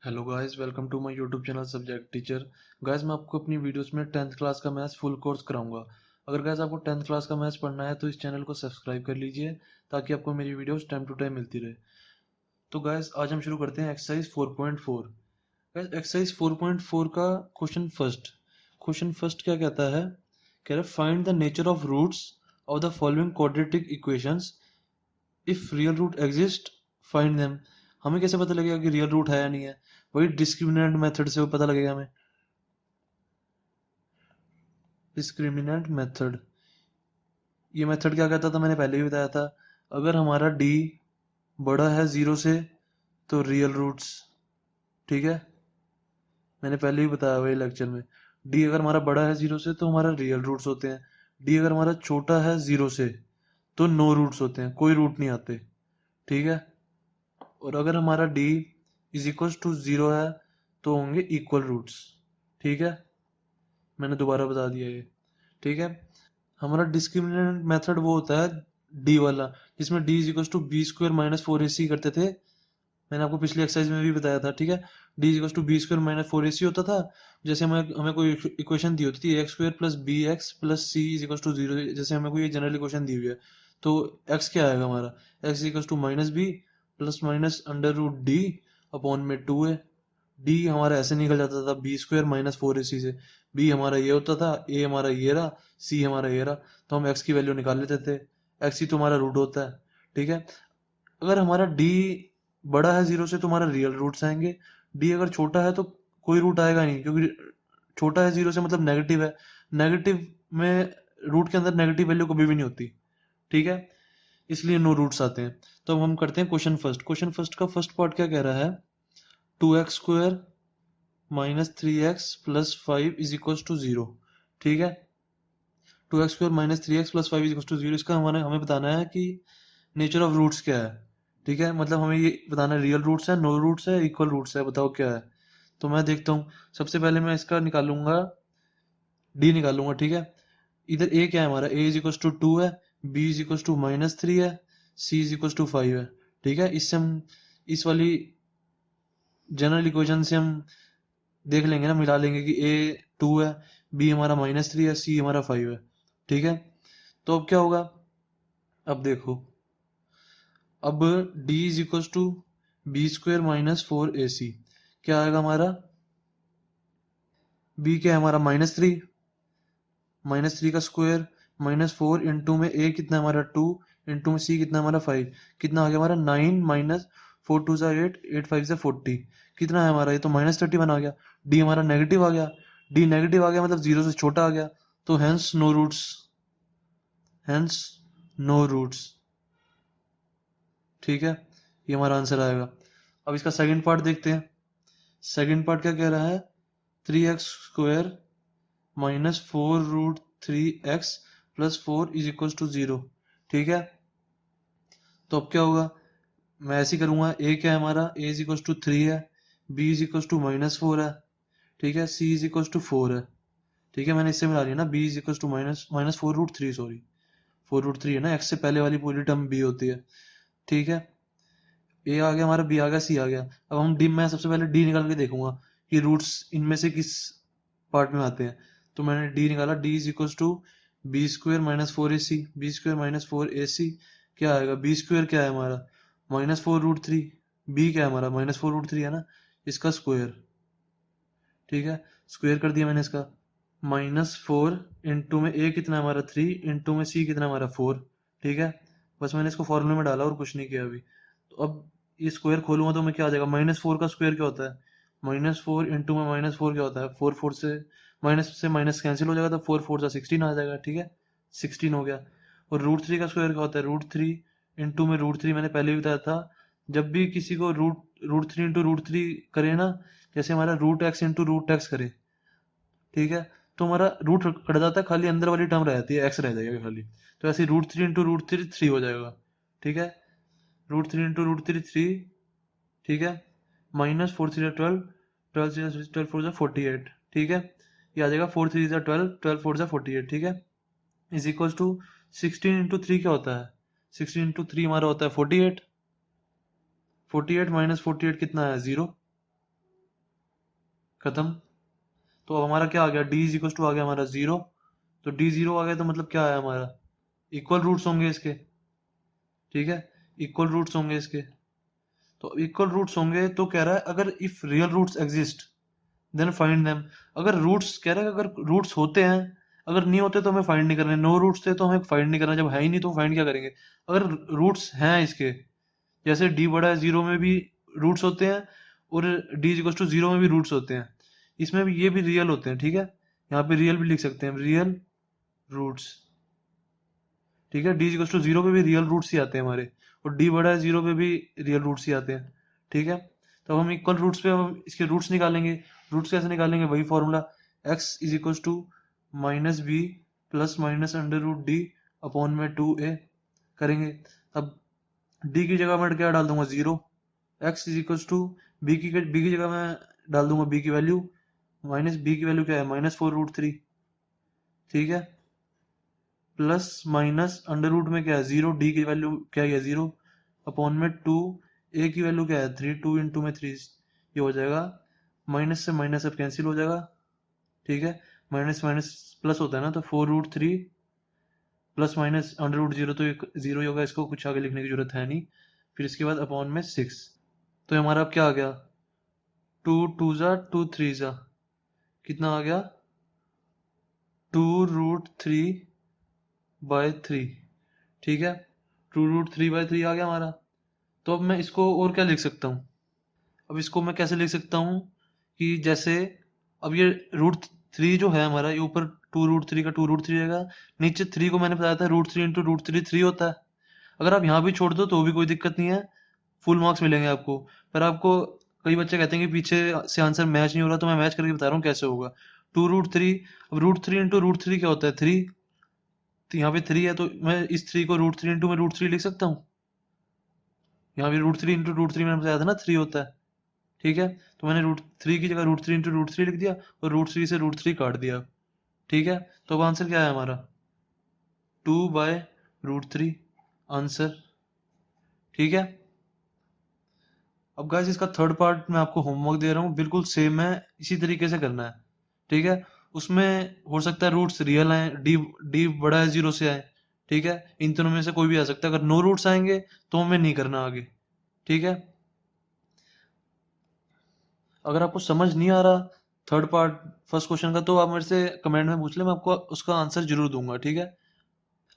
Hello guys, welcome to my YouTube channel subject teacher. Guys, मैं आपको अपनी videos में 10th क्लास का मैथ्स फुल कोर्स कराऊंगा। अगर गाइस आपको 10th क्लास का मैथ्स पढ़ना है तो इस चैनल को सब्सक्राइब कर लीजिए ताकि आपको मेरी वीडियोस टाइम टू टाइम मिलती रहे। तो गाइस आज हम शुरू करते हैं एक्सरसाइज 4.4। गाइस एक्सरसाइज 4.4 का क्वेश्चन फर्स्ट क्या कहता है? कह रहा है find the nature of roots of the following quadratic equations. If real root exist find them. हमें कैसे पता लगेगा कि रियल रूट है या नहीं है? वही डिस्क्रिमिनेंट मेथड से वो पता लगेगा हमें। डिस्क्रिमिनेंट मेथड, ये मेथड क्या कहता था? मैंने पहले भी बताया था। अगर हमारा डी बड़ा है जीरो से तो रियल रूट्स, ठीक है, मैंने पहले ही बताया वही लेक्चर में। डी अगर हमारा बड़ा है जीरो से तो हमारा रियल रूट्स होते हैं। डी अगर हमारा छोटा है जीरो से तो नो रूट्स होते हैं, कोई रूट नहीं आते, ठीक है। और अगर हमारा d is equal to zero है तो होंगे इक्वल रूट्स, ठीक है। मैंने दोबारा बता दिया ये, ठीक है। हमारा डिस्क्रिमिनेंट मेथड वो होता है डी वाला, जिसमें D is equal to B square minus four A C करते थे। मैंने आपको पिछली एक्सरसाइज में भी बताया था, ठीक है। D is equal to B square minus four A C होता था। जैसे हमें कोई इक्वेशन दी होती थी X square plus B X plus C is equal to zero. जैसे हमें कोई जनरल इक्वेशन दी हुई है तो एक्स क्या आएगा हमारा? X is equal to minus b plus minus under root d upon में टू है। डी हमारा ऐसे निकल जाता था बी स्क्वायर माइनस फोर ए सी से। बी हमारा ये होता था, ए हमारा ये रहा, सी हमारा ये रहा। तो हम एक्स की वैल्यू निकाल लेते थे। एक्स ही तो हमारा रूट होता है, ठीक है। अगर हमारा डी बड़ा है जीरो से तो हमारा रियल रूट्स आएंगे। डी अगर छोटा है तो कोई रूट आएगा नहीं, क्योंकि छोटा है जीरो से मतलब नेगेटिव है। नेगेटिव में रूट के अंदर नेगेटिव वैल्यू कभी भी नहीं होती, ठीक है। इसलिए नो रूट्स आते हैं। तो अब हम करते हैं क्वेश्चन फर्स्ट। क्वेश्चन फर्स्ट का फर्स्ट पार्ट क्या कह रहा है? Two x square minus three x plus five is equal to zero, ठीक है। Two x square minus three x plus five is equal to zero, इसका हमें बताना है कि नेचर ऑफ रूट्स क्या है, ठीक है। मतलब हमें ये बताना है रियल रूट्स है, नो रूट्स है, इक्वल रूट्स है, बताओ क्या है। तो मैं देखता हूँ। सबसे पहले मैं इसका निकालूंगा, डी निकालूंगा, ठीक है। इधर ए क्या है हमारा? A is equal to two है, b is equal to minus three है, c is equal to five है, ठीक है। इससे हम इस वाली जनरल इक्वेशन से हम देख लेंगे ना, मिला लेंगे कि ए टू है, बी हमारा माइनस थ्री है, सी हमारा फाइव है, ठीक है। तो अब क्या होगा? अब देखो, अब D is equal to B square minus four A C, क्या आएगा हमारा? बी क्या है हमारा? माइनस थ्री, माइनस थ्री का स्क्वायर माइनस फोर इंटू में ए कितना है हमारा? टू, इंटू में सी कितना है हमारा? फाइव। कितना आ गया हमारा? नाइन माइनस फोर टू सा एट, एट फाइव से फोर्टी। कितना है हमारा? ये तो माइनस थर्टी वन आ गया। डी हमारा नेगेटिव आ गया। डी नेगेटिव आ गया मतलब जीरो से छोटा आ गया, तो hence no roots, hence no roots, ठीक है। ये हमारा आंसर आएगा। अब इसका सेकंड पार्ट देखते हैं। सेकंड पार्ट क्या कह रहा है? Three x square minus four root three x plus four is equal to zero, ठीक है। तो अब क्या होगा? मैं ऐसे ही करूंगा। ए क्या है हमारा? A is equal to three है, b is equal to minus four है, ठीक है, c is equal to four है, ठीक है। मैंने इससे मिला लिया ना, b is equal to minus minus four root three, sorry four root three है ना, एक्स से पहले वाली पूरी टर्म बी होती है, ठीक है। ए आ गया हमारा, बी आ गया, सी आ गया। अब हम डी, मैं सबसे पहले डी निकाल के देखूंगा कि रूट्स इनमें से किस पार्ट में आते हैं। तो मैंने डी निकाला। D is equal to B square minus four A C, B square minus four A C क्या आएगा? बी स्क्वायर क्या है हमारा? Minus four root three. B क्या है हमारा? माइनस फोर रूट थ्री है ना, इसका स्क्वायर, ठीक है। स्क्वायर कर दिया मैंने इसका। माइनस फोर इंटू में ए कितना है हमारा? थ्री, इंटू में सी कितना है हमारा? फोर, ठीक है। बस मैंने इसको फॉर्मूले में डाला और कुछ नहीं किया अभी। तो अब ये स्क्वायर खोलूंगा तो मैं क्या आ जाएगा? माइनस फोर का स्क्वायर क्या होता है? माइनस फोर इंटू में माइनस फोर क्या होता है? फोर, फोर से माइनस कैंसिल हो जाएगा तो फोर फोर सा सिक्सटीन आ जाएगा, ठीक है। सिक्सटीन हो गया। और रूट थ्री का स्क्वायर क्या होता है? रूट थ्री इंटू में रूट थ्री, मैंने पहले भी बताया था। जब भी किसी को root root three into root three करे ना, जैसे हमारा root x into root x करे, ठीक है, तो हमारा रूट कट जाता है, खाली अंदर वाली टर्म रह जाती है, एक्स रह जाएगा खाली। तो ऐसे root three into root three three हो जाएगा, ठीक है। Root three into root three three, ठीक है। Minus four three twelve, twelve three twelve four forty eight, ठीक है। ये आ जाएगा four three twelve, twelve four forty eight, ठीक है। Is equal to sixteen into three क्या होता है? सिक्सटीन इंटू थ्री हमारा होता है forty eight. Forty eight minus forty eight कितना है? जीरो, खत्म। तो अब हमारा क्या आ गया, डी इज इक्वल टू आ गया हमारा 0। तो डी 0 आ गया तो मतलब क्या आया हमारा, इक्वल रूट्स होंगे इसके। ठीक है, इक्वल रूट्स होंगे इसके। तो इक्वल रूट्स होंगे तो कह रहा है अगर if real roots exist then find them. अगर रूट्स कह रहा है, अगर रूट्स होते हैं, अगर नहीं होते तो हमें फाइंड नहीं करने, नो रूट्स थे तो हमें फाइंड नहीं करना, जब है ही नहीं तो फाइंड क्या करेंगे। अगर रूट्स हैं इसके, जैसे डी बड़ा है 0 में भी रूट्स होते हैं, और डी इज टू 0 में भी रूट्स होते हैं, इसमें भी ये भी रियल होते हैं। ठीक है, यहाँ पे रियल भी लिख सकते हैं, रियल रूट्स। ठीक है, डी इज टू 0 पे भी रियल रूट्स ही आते हैं हमारे, और डी बड़ा है 0 पे भी रियल रूट्स ही आते हैं। ठीक है, तो हम इक्वल रूट्स पे हम इसके रूट्स निकालेंगे। रूट्स कैसे निकालेंगे, वही formula, x is equal to minus b plus minus under root d upon में 2a करेंगे। अब d की जगह मैं क्या डाल दूंगा, 0। x is equal to b की जगह मैं डाल दूंगा b की वैल्यू, माइनस b की वैल्यू क्या है, -4√3। ठीक है, प्लस माइनस अंडर रूट में क्या है 0, डी की वैल्यू क्या है 0, अपॉन में 2, ए की वैल्यू क्या है 3, 2 इंटू में 3, ये हो जाएगा, माइनस से माइनस अब कैंसिल हो जाएगा। ठीक है, माइनस माइनस प्लस होता है ना, तो 4√3 प्लस माइनस अंडर रूट 0, तो 0 ही होगा, इसको कुछ आगे लिखने की जरूरत है नहीं। फिर इसके बाद अपॉन में 6, तो हमारा अब क्या आ गया, 2 2 जा 2 3 जा, कितना आ गया 2√3/3। ठीक है, 2√3/3 आ गया हमारा। तो अब मैं इसको और क्या लिख सकता हूँ, अब इसको मैं कैसे लिख सकता हूँ कि जैसे, अब ये √3 जो है हमारा, ये ऊपर 2√3 का 2√3 रहेगा, नीचे 3 को मैंने बताया था √3 इंटू √3 3 होता है। अगर आप यहाँ भी छोड़ दो तो भी कोई दिक्कत नहीं है, फुल मार्क्स मिलेंगे आपको। पर आपको, कई बच्चे कहते हैं कि पीछे से आंसर मैच नहीं हो रहा, तो मैं मैच करके बता रहा हूँ कैसे होगा। 2√3, अब √3 इंटू √3 क्या होता है 3, तो यहाँ पे 3 है, तो मैं इस 3 को √3 इंटू में √3 लिख सकता हूँ। यहाँ पे √3 इंटू √3 मैंने बताया था ना 3 होता है। ठीक है, तो मैंने √3 की जगह √3 इंटू √3 लिख दिया, और √3 से √3 काट दिया। ठीक है, तो अब आंसर क्या है हमारा, 2/√3 आंसर। ठीक है, अब गाइस इसका थर्ड पार्ट मैं आपको होमवर्क दे रहा हूँ, बिल्कुल सेम है, इसी तरीके से करना है। ठीक है, उसमें हो सकता है रूट्स रियल आए, डी डी बड़ा है 0 से आए। ठीक है, इन दोनों में से कोई भी आ सकता है, अगर नो रूट्स आएंगे तो हमें नहीं करना आगे। ठीक है, अगर आपको समझ नहीं आ रहा थर्ड पार्ट फर्स्ट क्वेश्चन का, तो आप मेरे से कमेंट में पूछ ले, मैं आपको उसका आंसर जरूर दूंगा। ठीक है,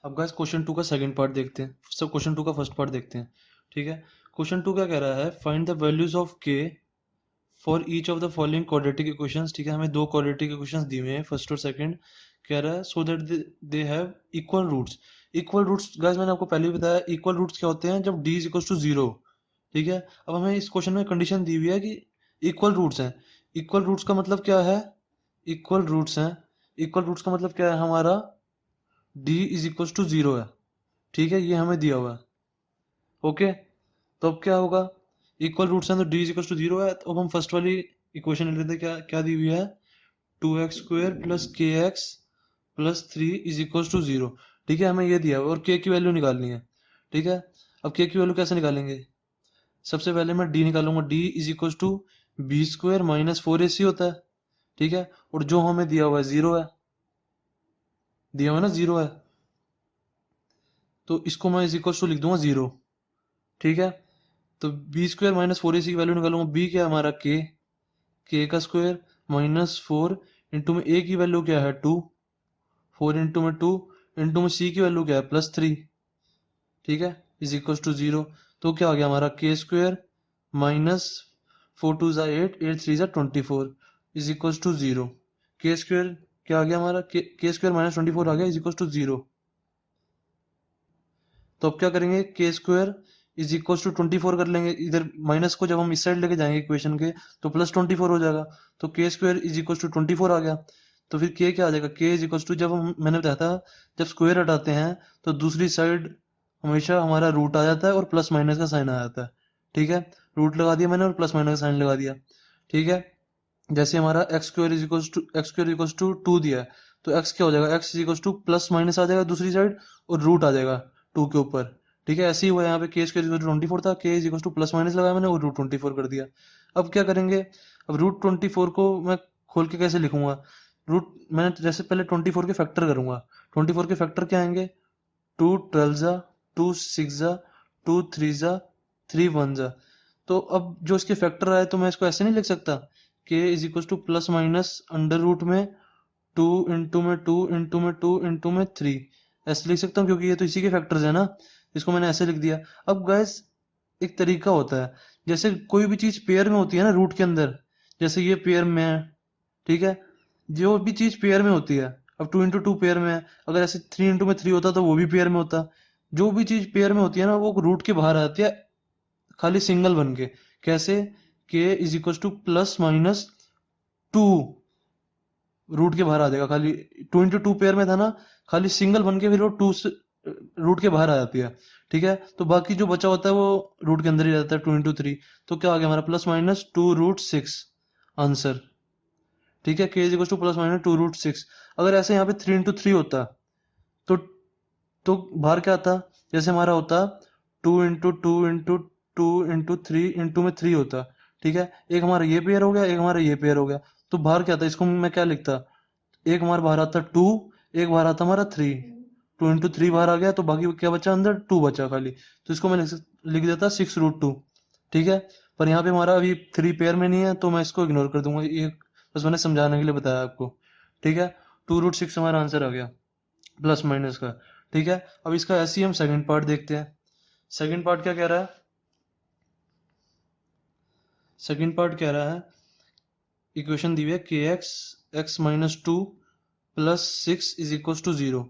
अब गाइस क्वेश्चन 2 का सेकंड पार्ट देखते हैं, सब क्वेश्चन 2 का फर्स्ट पार्ट देखते हैं। ठीक है, क्वेश्चन 2 क्या कह रहा है, फाइंड द वैल्यूज ऑफ के for each of the following quadratic equations. ठीक है, हमें दो क्वाड्रेटिक इक्वेशंस दी हुए हैं, फर्स्ट और सेकंड। कह रहा है so that they have equal roots. Equal roots guys मैंने आपको पहले भी बताया, इक्वल रूट्स क्या होते हैं, जब d इज इक्वल टू 0। ठीक है, अब हमें इस क्वेश्चन में कंडीशन दी हुई है कि इक्वल रूट्स हैं। इक्वल रूट्स का मतलब क्या है, इक्वल रूट्स हैं, इक्वल रूट्स का मतलब क्या है हमारा, d इज इक्वल टू 0 है। ठीक है, ये हमें दिया हुआ है। ओके, तो अब क्या होगा, इक्वल रूट्स हैं तो d इज इक्वल टू 0 है, तो अब हम फर्स्ट वाली इक्वेशन ले लेते हैं, क्या क्या दी हुई है, 2x² plus kx plus 3 is equal to 0। ठीक है, हमें ये दिया हुआ है, और k की वैल्यू निकालनी है। ठीक है, अब k की वैल्यू कैसे निकालेंगे, सबसे पहले मैं d निकालूंगा, d is equal to b² minus 4ac होता है। ठीक है, और जो हमें दिया हुआ है 0 है, दिया हुआ है ना 0 है, तो इसको मैं इज इक्वल टू लिख दूंगा 0। ठीक है, तो b² माइनस 4ac की वैल्यू निकालूंगा, b क्या है हमारा k का स्क्वायर माइनस 4 इंटू में a की वैल्यू क्या है 2, 4 इंटू में 2 इंटू में c की वैल्यू क्या है +3। ठीक है, इज इक्वल टू 0। तो क्या आ गया हमारा k² माइनस 4 2 ज़ा 8, 8 3 ज़ा 24 इज इक्वल टू 0। k² क्या आ गया हमारा, k² माइनस 24 आ गया इज इक्वल टू 0। तो अब क्या करेंगे, k² इज इक्वल टू 24 कर लेंगे, इधर माइनस को जब हम इस साइड लेके जाएंगे इक्वेशन के, तो +24 हो जाएगा, तो k² इज इक्वल टू 24 आ गया। तो फिर k क्या आ जाएगा, k इज इक्वल टू, जब हम मैंने बताया था जब स्क्वायर हटाते हैं तो दूसरी साइड हमेशा हमारा रूट आ जाता है और प्लस माइनस का साइन आ जाता है। ठीक है, रूट लगा दिया मैंने और प्लस माइनस का साइन लगा दिया। ठीक है, जैसे हमारा x² इज इक्वल टू 2 दिया है, तो x क्या हो जाएगा, x is equal to plus minus आ जाएगा दूसरी साइड, और रूट आ जाएगा 2 के ऊपर। ठीक है, ऐसे ही हुआ यहाँ पे, k² इज इक्वल टू 24 था, k is equal to plus minus लगाया मैंने और √24 कर दिया। अब क्या करेंगे, अब रूट 24 को मैं खोल के कैसे लिखूंगा, रूट मैंने जैसे पहले 24 के फैक्टर करूंगा, 24 के फैक्टर क्या आएंगे, 2 12 जा, 2 6 जा, 2 3 जा, 3 1 जा। तो अब जो इसके फैक्टर आए तो मैं इसको ऐसे नहीं लिख सकता, k is equal to plus minus under root में 2 इंटू में 2 इंटू में 2 इंटू में 3, ऐसे लिख सकता हूँ क्योंकि ये तो इसी के फैक्टर्स है ना, इसको मैंने ऐसे लिख दिया। अब गाइस एक तरीका होता है, जैसे कोई भी चीज पेयर में होती है ना रूट के अंदर, जैसे ये पेयर में है, ठीक है, जो भी चीज पेयर में होती है, अब 2 इंटू 2 पेयर में है, अगर ऐसे 3 इंटू में 3 होता तो वो भी पेयर में होता। जो भी चीज पेयर में होती है ना वो रूट के बाहर आती है खाली सिंगल बन के, कैसे, k is equal to plus minus 2, root के बाहर आ जाएगा खाली, 2 इंटू 2 पेयर में था ना, खाली सिंगल बन के फिर वो 2 से रूट के बाहर आ जाती है, ठीक है। तो बाकी जो बचा होता है वो रूट के अंदर ही रहता है 2 इंटू 3, तो क्या आ गया हमारा प्लस माइनस 2 रूट 6 आंसर, ठीक है, k is equal to plus minus 2 root 6। अगर ऐसे यहाँ पे 3 इंटू 3 होता तो तो बाहर क्या आता, जैसे हमारा होता 2 इंटू 2 इंटू 2 इंटू 3 इंटू में 3 होता, ठीक है, एक हमारा ये पेयर हो गया, एक हमारा ये पेयर हो गया, तो बाहर क्या आता, इसको मैं क्या लिखता, एक हमारा बाहर आता 2, एक बाहर आता हमारा 3, 2 इंटू 3 बाहर आ गया तो बाकी क्या बचा अंदर 2 बचा खाली, तो इसको मैं लिख देता 6 रूट 2, ठीक है। पर यहाँ पे हमारा अभी 3 पेयर में नहीं है तो मैं इसको इग्नोर कर दूंगा, ये बस मैंने समझाने के लिए बताया आपको, ठीक है। 2 रूट 6 हमारा आंसर आ गया प्लस माइनस का, ठीक है। अब इसका ऐसे ही हम सेकंड पार्ट देखते हैं। सेकंड पार्ट क्या कह रहा है, सेकंड पार्ट कह रहा है, इक्वेशन दी हुई है k x x minus 2 plus 6 is equal to 0।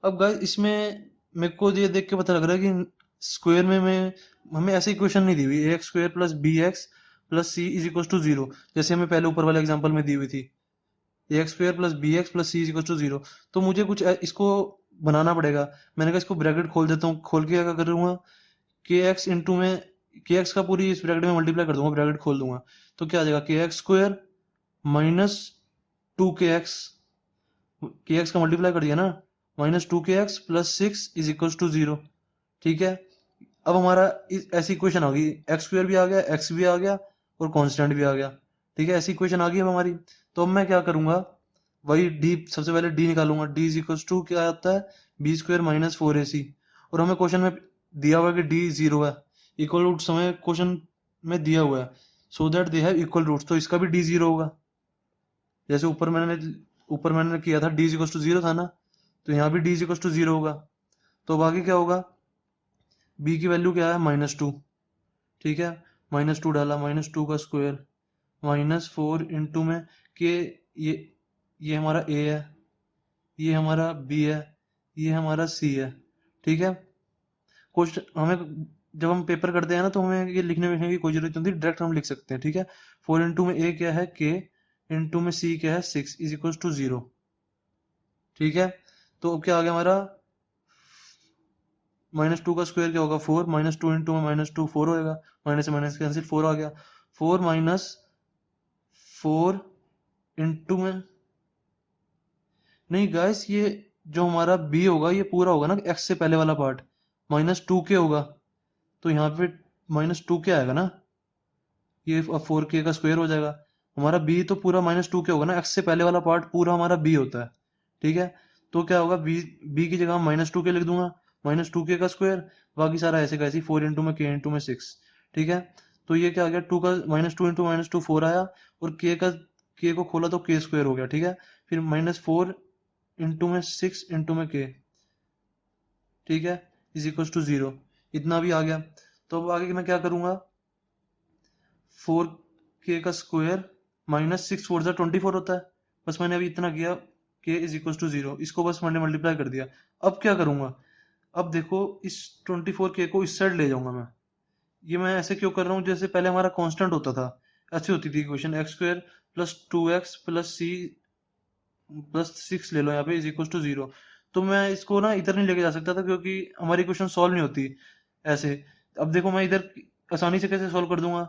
अब गाइस इसमें मेरे को ये देख के पता लग रहा है कि स्क्वायर में मैं हमें ऐसी इक्वेशन नहीं दी हुई, A X square plus B X plus C is equal to 0, जैसे हमें पहले ऊपर वाले एग्जांपल में दी हुई थी, A X square plus B X plus C is equal to 0। तो मुझे कुछ इसको बनाना पड़ेगा, मैंने कहा इसको ब्रैकेट खोल देता हूँ, खोल के क्या करूंगा, के एक्स इंटू में के एक्स का पूरी इस ब्रैकेट में मल्टीप्लाई कर दूंगा, ब्रैकेट खोल दूंगा, तो क्या आ जाएगा के x square minus 2 k x का मल्टीप्लाई कर दिया ना, minus 2 k x plus 6 is equal to 0, ठीक है। अब हमारा ऐसी इक्वेशन आ गई, एक्स स्क्वायर भी आ गया, एक्स भी आ गया और कांस्टेंट भी आ गया, ठीक है, ऐसी इक्वेशन आ गई अब हमारी। तो अब मैं क्या करूंगा, वही डी, सबसे पहले डी निकालूंगा, डी इज इक्वल टू क्या आता है, बी स्क्वायर माइनस 4ac, और हमें क्वेश्चन में दिया हुआ है कि डी 0 है, इक्वल रूट्स हमें क्वेश्चन में दिया हुआ है, so that they have equal roots, तो इसका भी डी 0 होगा, जैसे ऊपर मैंने किया था डी इक्वल टू 0 था ना, तो यहाँ भी डी इक्वल टू 0 होगा। तो अब आगे क्या होगा, बी की वैल्यू क्या है -2, ठीक है, -2 डाला, -2 का स्क्वायर -4 इंटू में के, ये ये हमारा ए है, ये हमारा बी है, ये हमारा सी है, ठीक है। क्वेश्चन हमें जब हम पेपर करते हैं ना तो हमें ये लिखने लिखने की कोई जरूरत नहीं होती, डायरेक्ट हम लिख सकते हैं, ठीक है। 4 इंटू में ए क्या है के, इंटू में सी क्या है 6 इज इक्वल टू 0, ठीक है। तो अब क्या आ गया हमारा, -2 का स्क्वायर क्या होगा 4, -2 इंटू में -2 4 होएगा, माइनस से माइनस कैंसिल 4 आ गया, 4 माइनस 4 इंटू में, नहीं गाइस ये जो हमारा b होगा ये पूरा होगा ना x से पहले वाला पार्ट, -2 के होगा, तो यहाँ पे -2 के आएगा ना, ये 4k का स्क्वायर हो जाएगा, हमारा b तो पूरा -2 के होगा ना, x से पहले वाला पार्ट पूरा हमारा b होता है, ठीक है। तो क्या होगा, b की जगह -2 के लिख दूंगा, -2k का स्क्वायर, बाकी सारा ऐसे का ऐसे 4 इंटू में k इंटू में 6, ठीक है। तो ये क्या आ गया, 2 का -2 इंटू -2 4 आया, और k को खोला तो k स्क्वायर हो गया, ठीक है। फिर -4 इंटू में 6 इंटू में k, ठीक है, इज इक्वल टू 0, इतना भी आ गया। तो अब आगे मैं क्या करूंगा, 4k का स्क्वायर -6 4 24 होता है, बस मैंने अभी इतना किया, k इज इक्वल टू 0, इसको बस मैंने मल्टीप्लाई कर दिया। अब क्या करूंगा, अब देखो इस 24k को इस साइड ले जाऊंगा मैं, ये मैं ऐसे क्यों कर रहा हूँ, जैसे पहले हमारा कांस्टेंट होता था, ऐसी होती थी equation, x square plus 2x plus c plus 6 ले लो यहाँ पे इज इक्वल टू 0, तो मैं इसको ना इधर नहीं लेके जा सकता था क्योंकि हमारी इक्वेशन सॉल्व नहीं होती ऐसे। अब देखो मैं इधर आसानी से कैसे सॉल्व कर दूंगा,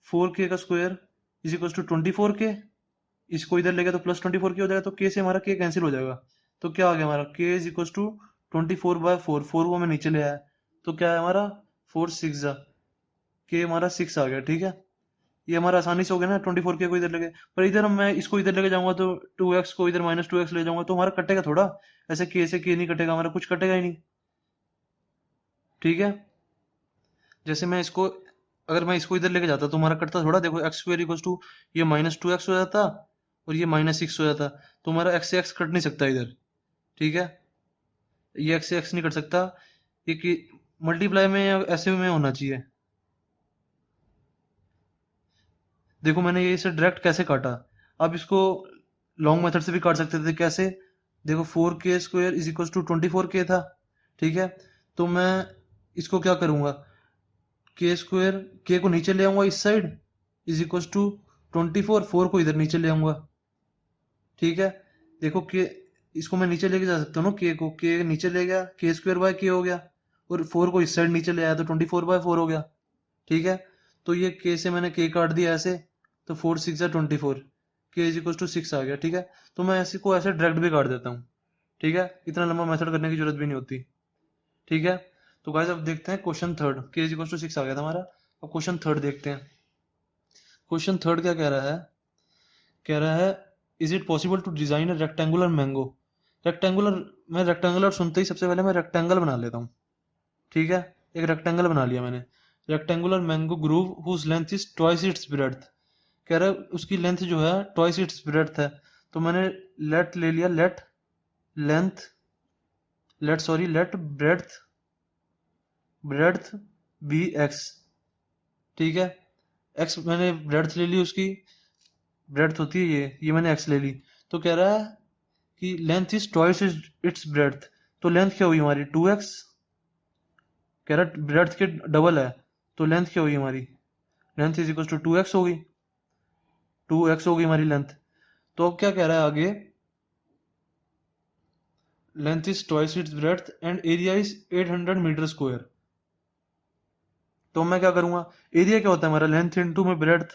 4k का square is equal to 24k, इसको इधर ले गया तो प्लस 24k हो जाएगा, तो k से हमारा k कैंसिल हो जाएगा, तो क्या आ गया हमारा k इज इक्वल टू 24/4, 4 को मैं नीचे ले आया, तो क्या है हमारा 4 6 जा, k हमारा 6 आ गया, ठीक है। ये हमारा आसानी से हो गया ना, 24k को इधर लेके। पर इधर मैं इसको इधर लेके जाऊंगा तो 2x को इधर -2x ले जाऊंगा तो हमारा कटेगा थोड़ा, ऐसे k से k नहीं कटेगा हमारा, कुछ कटेगा ही नहीं। ठीक है, जैसे मैं इसको, अगर मैं इसको इधर लेके जाता तो हमारा कटता थोड़ा, देखो एक्स स्क्वायर इक्वल टू ये -2x हो जाता और ये -6 हो जाता, तो हमारा x से x कट नहीं सकता इधर। ठीक है, ये x से x नहीं कट सकता, ये कि मल्टीप्लाई में या ऐसे में होना चाहिए। देखो मैंने ये इसे डायरेक्ट कैसे काटा, अब इसको लॉन्ग मेथड से भी काट सकते थे। कैसे, देखो 4k² is equal to 24k था। ठीक है, तो मैं इसको क्या करूंगा, k², k को नीचे ले आऊंगा इस साइड, इज इक्वल टू 24, 4 को इधर नीचे ले आऊंगा। ठीक है, देखो के, इसको मैं नीचे लेके जा सकता हूँ ना, के को, के नीचे ले गया, k² हो गया, और 4 को इस साइड नीचे ले आया तो 24/4 हो गया। ठीक है, तो ये के से मैंने के काट दिया ऐसे, तो 4 6 24, के इज इक्वल टू 6 आ गया। ठीक है, तो मैं ऐसे को ऐसे डायरेक्ट भी काट देता हूँ। ठीक है, इतना लंबा मेथड करने की जरूरत भी नहीं होती। ठीक है, तो गाइस अब देखते हैं क्वेश्चन थर्ड, के इज इक्वल टू 6 आ गया था हमारा। अब क्वेश्चन थर्ड देखते हैं। क्वेश्चन थर्ड क्या कह रहा है, कह रहा है is it possible to design a rectangular mango. Rectangular, मैं रेक्टेंगुलर सुनते ही सबसे पहले मैं रेक्टेंगल बना लेता हूँ। ठीक है, एक रेक्टेंगल बना लिया मैंने, rectangular mango grove whose length is twice its breadth. कह रहा है उसकी लेंथ जो है ट्वाइस इट्स ब्रेड्थ है, तो मैंने लेट ले लिया, let length, let breadth, breadth be x. ठीक है, एक्स मैंने ब्रेड्थ ले ली उसकी, ब्रेड्थ होती है ये मैंने एक्स ले ली। तो कह रहा है कि length is twice its breadth, तो लेंथ क्या हुई हमारी 2x, कह रहा है ब्रेड्थ के डबल है, तो लेंथ क्या हुई हमारी, length is equal to 2x होगी, 2x होगी हमारी लेंथ। तो अब क्या कह रहा है आगे, length is twice its breadth and area is 800 metre square. तो मैं क्या करूंगा, एरिया क्या होता है हमारा, लेंथ इंटू में ब्रेड्थ।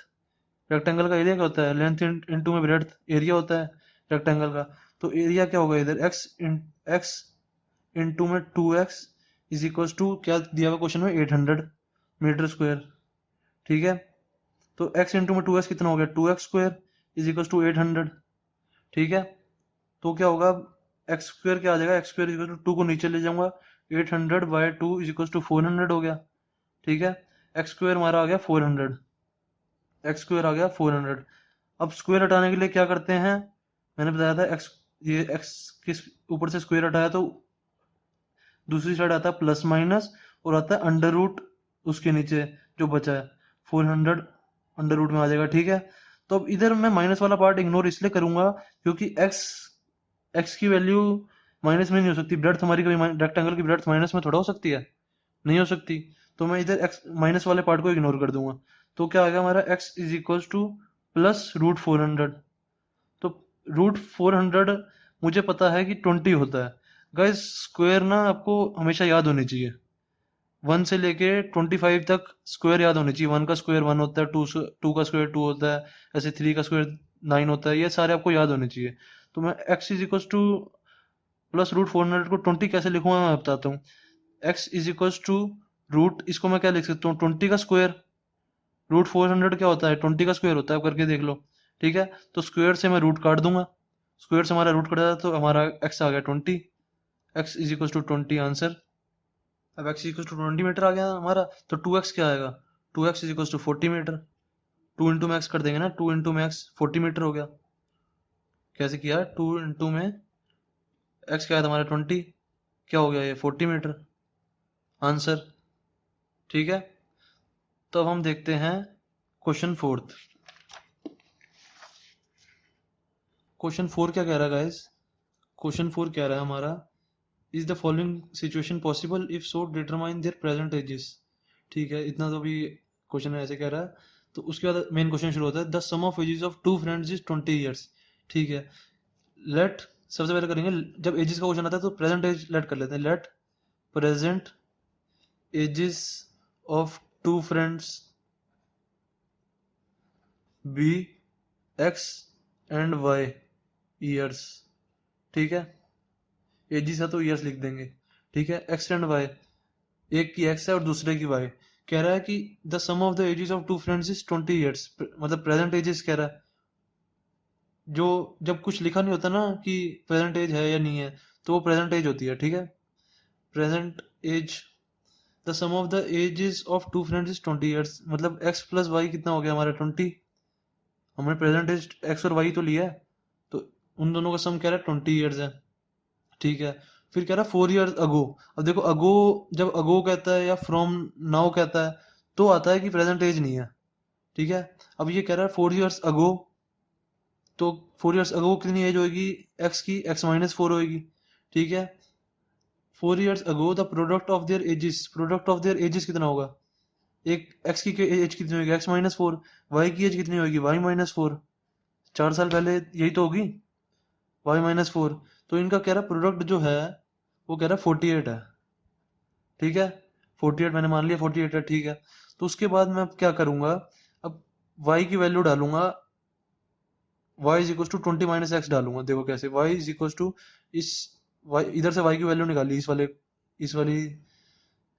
रेक्टेंगल का एरिया क्या होता है, लेंथ इंटू में ब्रेड्थ एरिया होता है रेक्टेंगल का। तो एरिया क्या होगा इधर, एक्स इंटू में 2x इज इक्वल टू क्या दिया हुआ क्वेश्चन में, 800 मीटर स्क्वायर। ठीक है, तो x इंटू में 2x कितना हो गया, 2x² इज इक्वल टू 800। ठीक है, तो क्या होगा, x² क्या आ जाएगा, x² इज इक्वल टू 2 को नीचे ले जाऊंगा, 800/2 इज इक्वल टू 400 हो गया। ठीक है, x² हमारा आ गया 400, x² आ गया 400। अब स्क्वायर हटाने के लिए क्या करते हैं, मैंने बताया था x, ये x किस ऊपर से स्क्वायर हटाया तो दूसरी साइड आता है प्लस माइनस, और आता है अंडर रूट उसके नीचे जो बचा है 400 अंडर रूट में आ जाएगा। ठीक है, तो अब इधर मैं माइनस वाला पार्ट इग्नोर इसलिए करूंगा क्योंकि x की वैल्यू माइनस में नहीं हो सकती, ब्रेड्थ हमारी कभी रेक्टेंगल की ब्रेड्थ माइनस में थोड़ा हो सकती है, नहीं हो सकती। तो मैं इधर x माइनस वाले पार्ट को इग्नोर कर दूंगा, तो क्या आ गया हमारा x is equal to plus √400। तो √400 मुझे पता है कि 20 होता है। गाइस स्क्वायर ना आपको हमेशा याद होनी चाहिए, 1 से लेके 25 तक स्क्वायर याद होनी चाहिए। 1 का स्क्वायर 1 होता है, 2 का स्क्वायर 2 होता है, ऐसे 3 का स्क्वायर 9 होता है, ये सारे आपको याद होने चाहिए। तो मैं x is equal to plus √400 को 20 कैसे लिखूंगा मैं बताता हूँ। x is equal to root, इसको मैं क्या लिख सकता हूँ, 20 का स्क्वायर, √400 क्या होता है, 20 का स्क्वायर होता है, आप करके देख लो। ठीक है, तो स्क्वायर से मैं रूट काट दूंगा, स्क्वायर से हमारा रूट कटा था तो हमारा x आ गया 20, x is equal to 20 answer. अब x इक्वल टू 20 मीटर आ गया हमारा, तो 2x क्या आएगा, 2x is equal to 40 metre. 2 into में x कर देंगे ना, 2 इंटू में x 40 मीटर हो गया। कैसे किया, 2 इंटू में x क्या है हमारा 20, क्या हो गया ये 40 मीटर आंसर। ठीक है, तो अब हम देखते हैं क्वेश्चन फोर्थ। क्वेश्चन 4 क्या कह रहा है गाइस, क्वेश्चन 4 कह रहा है हमारा, is the following situation possible, if so determine there present ages. ठीक है, इतना तो भी क्वेश्चन ऐसे कह रहा है। तो उसके बाद मेन क्वेश्चन शुरू होता है, the sum of ages of two friends is 20 years. ठीक है, लेट, सबसे पहले करेंगे, जब एजेस का क्वेश्चन आता है तो प्रेजेंट एज लेट कर लेते हैं, let present ages of two friends be x and y years. ठीक है, एजेस है तो ईयर्स लिख देंगे। ठीक है, एक्स एंड वाई, एक की एक्स है और दूसरे की वाई। कह रहा है कि the sum of the ages of two friends is 20 years, मतलब प्रेजेंट एजेस कह रहा है। जो जब कुछ लिखा नहीं होता ना कि प्रेजेंट एज है या नहीं है, तो वो प्रेजेंट एज होती है, ठीक है। Present age, the sum of the ages of two friends is 20 years, मतलब एक्स प्लस वाई कितना हो गया हमारा 20। हमने प्रेजेंट एज एक्स और वाई तो लिया है, तो उन दोनों का सम कह रहा है 20 ईयर्स है, ठीक है। फिर कह रहा है 4 ईयर्स अगो। अब देखो अगो, जब अगो कहता है या फ्रॉम नाउ कहता है, तो आता है कि प्रेजेंट एज नहीं है, ठीक है। अब ये कह रहा है 4 ईयर्स अगो, तो 4 ईयर्स अगो कितनी एज होगी एक्स की, एक्स माइनस फोर होगी, ठीक है। 4 years ago the product of their edges, product of their edges कितना होगा, एक एक्स की एज कितनी होगी, एक्स माइनस फोर, वाई की एज कितनी होगी, वाई माइनस फोर, 4 साल पहले यही तो होगी, वाई माइनस फोर। तो इनका कह रहा प्रोडक्ट जो है वो कह रहा 48 है, ठीक है। 48 मैंने मान लिया 48 है, ठीक है। तो उसके बाद मैं अब क्या करूंगा, अब y की वैल्यू डालूंगा, y is equal to 20 minus x डालूंगा। देखो कैसे, y इज इक्वल टू इस y, इधर से y की वैल्यू निकाली इस वाली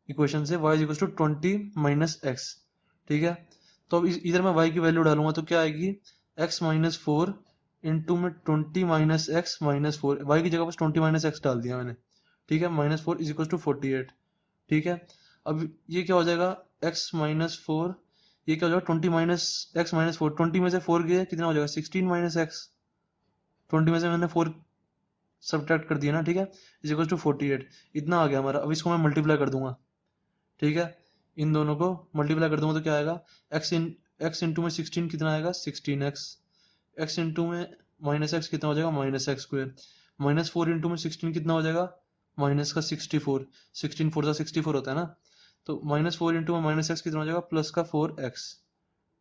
इक्वेशन से, y is equal to 20 minus x, ठीक है। तो अब इधर मैं y की वैल्यू डालूंगा तो क्या आएगी, x माइनस फोर इंटू में 20 minus x minus four, y की जगह पर 20 माइनस एक्स डाल दिया मैंने, ठीक है। Minus four is equal to 48, ठीक है। अब ये क्या हो जाएगा, x माइनस फोर, ये क्या हो जाएगा 20 माइनस एक्स माइनस फोर, 20 में से 4 गया कितना हो जाएगा 16 माइनस एक्स, 20 में से मैंने 4 सब्ट्रैक्ट कर दिया ना, ठीक है। इज इक्वल टू 48, इतना आ गया हमारा। अब इसको मैं मल्टीप्लाई कर दूंगा, ठीक है। इन दोनों को मल्टीप्लाई कर दूंगा तो क्या आएगा, एक्स इंटू में 16 कितना आएगा 16x, एक्स इंटू में माइनस एक्स कितना हो जाएगा minus x square, minus four into में 16 कितना हो जाएगा माइनस का 64, 16 फोर का 64 होता है ना, तो माइनस फोर इंटू में माइनस एक्स कितना हो जाएगा प्लस का 4x,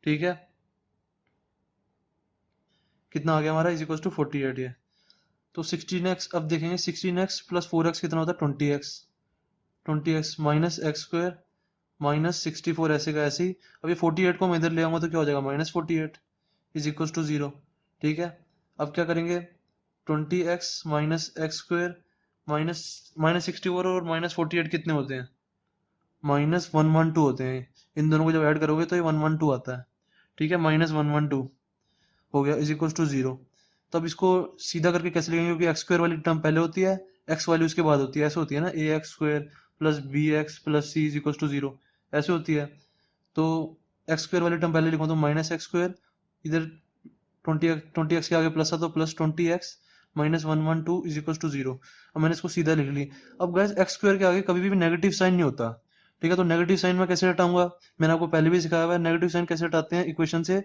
ठीक है। कितना आ गया हमारा इज इक्वल टू 48 ये। तो 16x, अब देखेंगे 16x प्लस 4x कितना होता है 20x, 20x minus x square minus 64 ऐसे का ऐसे ही। अब ये 48 को मैं इधर ले आऊंगा तो क्या हो जाएगा minus 48 is equal to zero, ठीक है। अब क्या करेंगे, 20x minus x square minus minus 64 और माइनस 48 कितने होते हैं, माइनस 112 होते हैं। इन दोनों को जब ऐड करोगे तो ये 112 आता है, ठीक है। माइनस 112 हो गया इज इक्वल टू जीरो। तब इसको सीधा करके कैसे लिखेंगे, क्योंकि एक्स स्क्वायर वाली टर्म पहले होती है, एक्स वाली उसके बाद होती है, ऐसे होती है ना, A X square plus B X plus C is equal to zero, ऐसे होती है। तो एक्स स्क्वायर वाली टर्म पहले लिखो तो माइनस एक्स स्क्वायर, इधर 20x के आगे प्लस था तो plus 20x minus 112 is equal to zero. अब मैंने इसको सीधा लिख ली। अब गैस एक्स स्क्वायर के आगे कभी भी नेगेटिव साइन नहीं होता, ठीक है। तो नेगेटिव साइन में कैसे हटाऊंगा, मैंने आपको पहले भी सिखाया हुआ है नेगेटिव साइन कैसे हटाते हैं इक्वेशन से।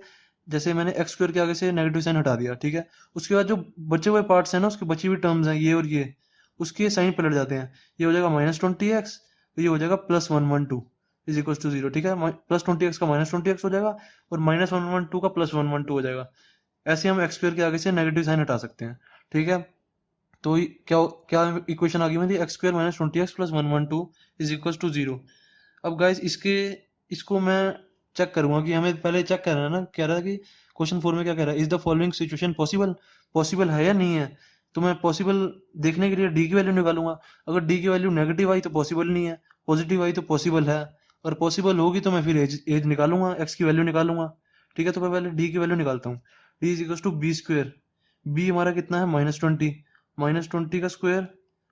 जैसे मैंने एक्स स्क्वायर के आगे से नेगेटिव साइन हटा दिया, ठीक है। उसके बाद जो बचे हुए पार्ट्स हैं ना, उसकी बची हुई टर्म्स हैं ये और ये, उसके साइन पलट जाते हैं। ये हो जाएगा माइनस 20x, तो ये हो जाएगा plus 112 is equal to zero, ठीक है। प्लस 20x का माइनस 20x हो जाएगा और माइनस 112 का प्लस 112 हो जाएगा। ऐसे हम एक्स स्क्वायर के आगे से नेगेटिव साइन हटा सकते हैं, ठीक है। तो क्या क्या इक्वेशन आ गई मेरी, x square minus 20x plus 112 is equal to zero. अब गाइस इसको मैं चेक करूंगा कि हमें पहले चेक करना है ना, कह रहा है कि क्वेश्चन 4 में क्या कह रहा है, is the following situation possible, possible है या नहीं है। तो मैं पॉसिबल देखने के लिए डी की वैल्यू निकालूंगा। अगर डी की वैल्यू नेगेटिव आई तो पॉसिबल नहीं है, पॉजिटिव आई तो पॉसिबल है। और पॉसिबल होगी तो मैं फिर एज निकालूंगा, एक्स की वैल्यू निकालूंगा, ठीक है। तो मैं पहले डी की वैल्यू निकालता हूँ। D is equal to B square, b हमारा कितना है माइनस 20, माइनस 20 का स्क्वायर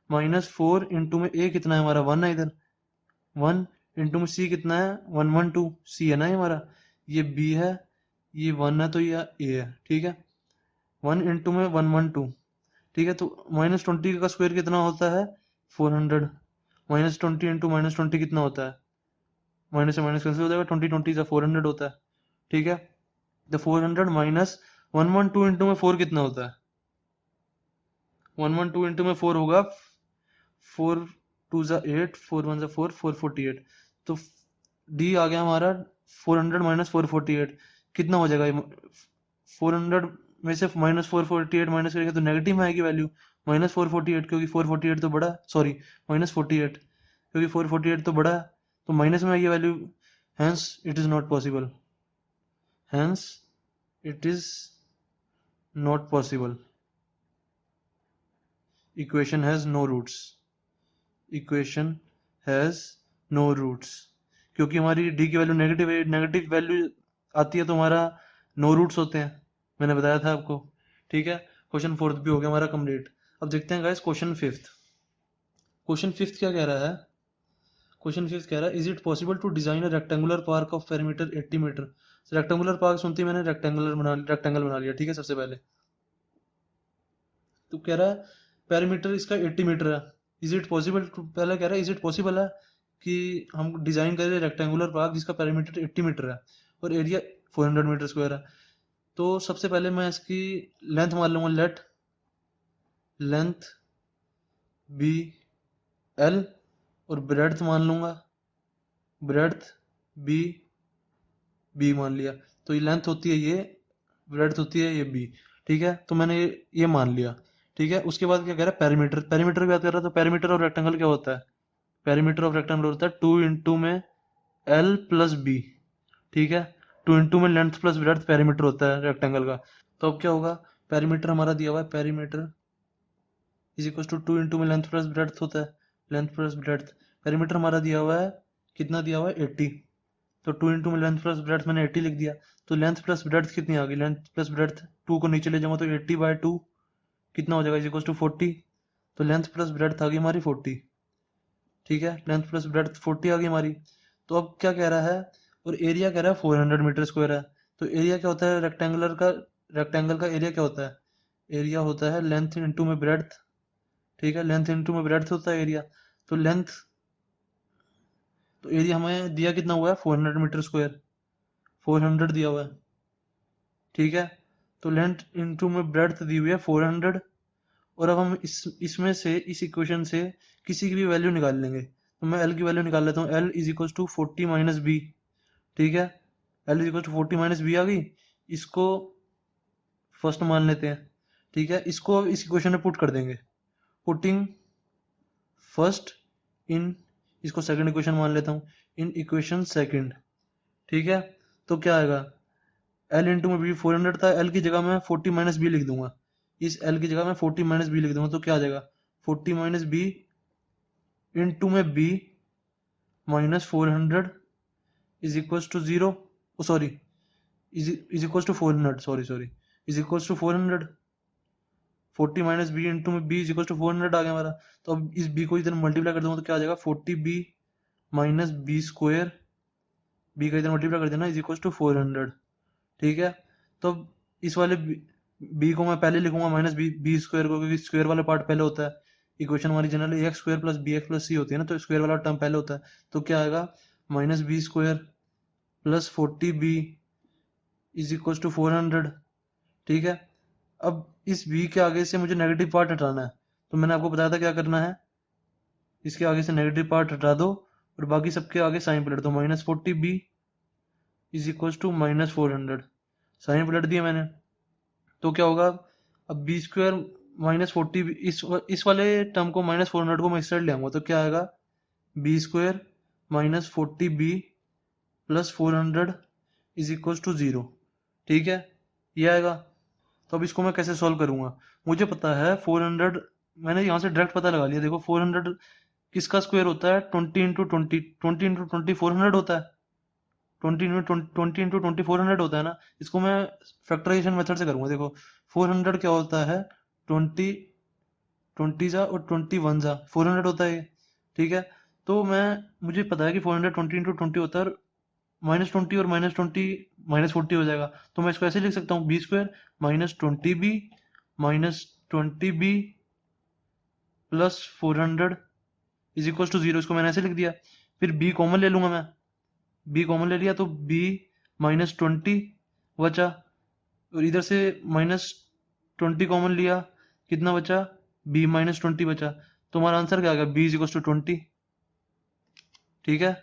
माइनस फोर इंटू में ए कितना है हमारा 1 है इधर, 1 इंटू में सी कितना है 112, सी है ना ये हमारा, ये बी है, ये 1 है तो ये ए है, ठीक है। 1 इंटू में 112, ठीक है। तो माइनस 20 का स्क्वायर कितना होता है 400, माइनस 20 इंटू माइनस 20 कितना होता है, माइनस से माइनस कैंसिल हो जाएगा, 20 से 400 होता है, ठीक है। तो 400 माइनस 112 इंटू में 4 कितना होता है, 112 इंटू में 4 होगा 4 2 8, 4 1 4, 448। तो डी आ गया हमारा 400 माइनस 448, कितना हो जाएगा 400 में से माइनस 448 माइनस करेंगे तो नेगेटिव में आएगी वैल्यू, माइनस 448, क्योंकि 448 तो बड़ा, सॉरी माइनस 48, क्योंकि 448 तो बड़ा है, तो माइनस में आएगी value. Hence it is not possible, hence it is not possible, equation has no roots, equation has no roots. क्योंकि हमारी डी की वैल्यू नेगेटिव है, नेगेटिव वैल्यू आती है तो हमारा नो रूट्स होते हैं, मैंने बताया था आपको। ठीक है, क्वेश्चन फोर्थ भी हो गया हमारा कंप्लीट। अब देखते हैं guys question fifth. Question fifth क्या कह रहा है? क्वेश्चन फिफ्थ कह रहा है, is it possible to design a rectangular park of perimeter 80 metre. Rectangular park सुनते ही मैंने रेक्टेंगल बना लिया। ठीक है, सबसे पहले तो कह रहा है पेरीमीटर इसका 80 मीटर है। इज इट पॉसिबल टू, पहले कह रहा है इज इट पॉसिबल है कि हम डिजाइन करें रेक्टेंगुलर पार्क जिसका पेरीमीटर 80 मीटर है और एरिया 400 मीटर स्क्वायर है। तो सबसे पहले मैं इसकी लेंथ मान लूंगा, लेट लेंथ बी एल, और ब्रेड्थ मान लूंगा, ब्रेड्थ बी बी मान लिया। तो ये लेंथ होती है ये, ब्रेड्थ होती है ये बी। ठीक है, तो मैंने ये मान लिया। ठीक है, उसके बाद क्या कह रहा है पेरीमीटर, पेरीमीटर की बात कर रहा है। तो पेरीमीटर ऑफ रेक्टेंगल क्या होता है? पेरीमीटर ऑफ रेक्टेंगल होता है 2 इंटू में एल प्लस बी। ठीक है, 2 इंटू में लेंथ प्लस ब्रेड्थ पेरीमीटर होता है रेक्टेंगल का। तो अब क्या होगा, पेरीमीटर हमारा दिया हुआ है, perimeter is equal to 2 into में लेंथ प्लस ब्रेड्थ होता है, लेंथ प्लस ब्रेड्थ। पेरीमीटर हमारा दिया हुआ है, कितना दिया हुआ है 80। तो 2 इंटू में लेंथ प्लस ब्रेड्थ मैंने 80 लिख दिया। तो लेंथ प्लस ब्रेड्थ कितनी आ गई, लेंथ प्लस ब्रेड्थ 2 को नीचे ले जाऊंगा तो 80/2 कितना हो जाएगा, इज इक्वल टू 40। तो लेंथ प्लस ब्रेड्थ आ गई हमारी 40। ठीक है, लेंथ प्लस ब्रेड्थ 40 आ गई हमारी। तो अब क्या कह रहा है, और एरिया कह रहा है 400 मीटर स्क्वायर है। तो एरिया क्या होता है रेक्टेंगुलर का, रेक्टेंगल का एरिया क्या होता है? एरिया होता है लेंथ इंटू में ब्रेड्थ। ठीक है, लेंथ इंटू में ब्रेड्थ होता है एरिया। तो लेंथ, तो एरिया हमें दिया कितना हुआ है 400 मीटर स्क्वायर, 400 दिया हुआ है। ठीक है, तो लेंथ इंटू में ब्रेड्थ दी हुई है 400। और अब हम इसमें से, इस इक्वेशन से किसी की भी वैल्यू निकाल लेंगे। तो मैं एल की वैल्यू निकाल लेता हूँ, L is equal to 40 minus B. ठीक है, L is equal to 40 minus B आ गई। इसको फर्स्ट मान लेते हैं। ठीक है, इसको अब इस इक्वेशन में पुट कर देंगे, पुटिंग फर्स्ट इन, इसको सेकंड इक्वेशन मान लेता हूँ, इन इक्वेशन सेकंड। ठीक है, तो क्या आएगा, एल इंटू में बी 400 था, एल की जगह मैं 40 माइनस बी लिख दूंगा। इस एल की जगह मैं 40 माइनस बी लिख दूंगा तो क्या आ जाएगा, 40 माइनस बी इंटू में b minus 400 is equal to 0, sorry, is equal to 400, sorry is equal to 400। 40 minus b into में बी इज इक्वल टू 400 आ गया हमारा। तो अब इस बी को इधर मल्टीप्लाई कर दूंगा तो क्या आ जाएगा, 40b minus b square, B का इधर मल्टीप्लाई कर देना, इज इक्वल टू 400। ठीक है, तो इस वाले बी को मैं पहले लिखूंगा माइनस बी स्क्वायर को, क्योंकि स्क्वायर वाला पार्ट पहले होता है। इक्वेशन हमारी general A X square plus B X plus C होती है ना, तो स्क्वायर वाला टर्म पहले होता है। तो क्या आएगा, minus b square plus 40b is equal to 400। ठीक है, अब इस b के आगे से मुझे नेगेटिव पार्ट हटाना है। तो मैंने आपको बताया था क्या करना है, इसके आगे से नेगेटिव पार्ट हटा दो और बाकी सबके आगे साइन पलट दो। Minus 40b is equal to minus 400, sign पलट दिया मैंने। तो क्या होगा, अब बी स्क्वायर माइनस 40, इस वाले टर्म को माइनस 400 को मैं इस साइड ले आऊंगा तो क्या आएगा, B square minus 40b plus 400 is equal to 0। ठीक है, ये आएगा। तो अब इसको मैं कैसे सॉल्व करूंगा, मुझे पता है 400, मैंने यहाँ से डायरेक्ट पता लगा लिया। देखो 400 किसका स्क्वायर होता है, 20 इंटू 20, 20 इंटू 20 400 होता है। 20 इंटू 20 400 होता है ना। इसको मैं फैक्टराइजेशन मेथड से करूंगा। देखो 400 क्या होता है, 20 20 जा और 21 जा 400 होता है ये। ठीक है, तो मैं, मुझे पता है कि 400 20 इंटू 20 होता है, और -20 और -20 -40 हो जाएगा। तो मैं इसको ऐसे लिख सकता हूँ, b square -20b -20b plus 400 is equal to 0। इसको मैंने ऐसे लिख दिया। फिर b कॉमन ले लूंगा मैं, b कॉमन ले लिया तो b -20 बचा, और इधर से -20 कॉमन लिया, कितना बचा, b -20 बचा। तो हमारा आंसर क्या आ गया, b इज इक्वल टू 20। ठीक है,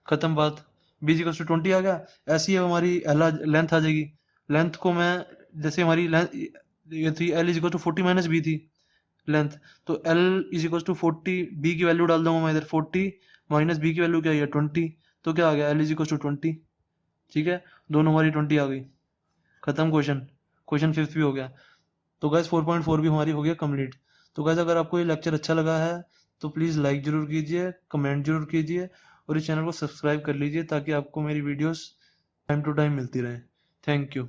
खत्म बात, b इज इक्वल टू 20 आ गया। ऐसी है हमारी लेंथ आ जाएगी। लेंथ को मैं, जैसे हमारी लेंथ ये थी, l is equal to 40 minus b थी लेंथ, तो l is equal to 40, b की वैल्यू डाल दूंगा मैं इधर, 40 माइनस b की वैल्यू क्या है 20। तो क्या आ गया, l इज इक्वल टू 20। ठीक है, दोनों हमारी 20 आ गई। खत्म क्वेश्चन, क्वेश्चन फिफ्थ भी हो गया। तो गैस 4.4 भी हमारी हो गया कंप्लीट। तो गैस अगर आपको ये लेक्चर अच्छा लगा है तो प्लीज़ लाइक ज़रूर कीजिए, कमेंट जरूर कीजिए, और इस चैनल को सब्सक्राइब कर लीजिए ताकि आपको मेरी वीडियोस टाइम टू टाइम मिलती रहे। Thank you.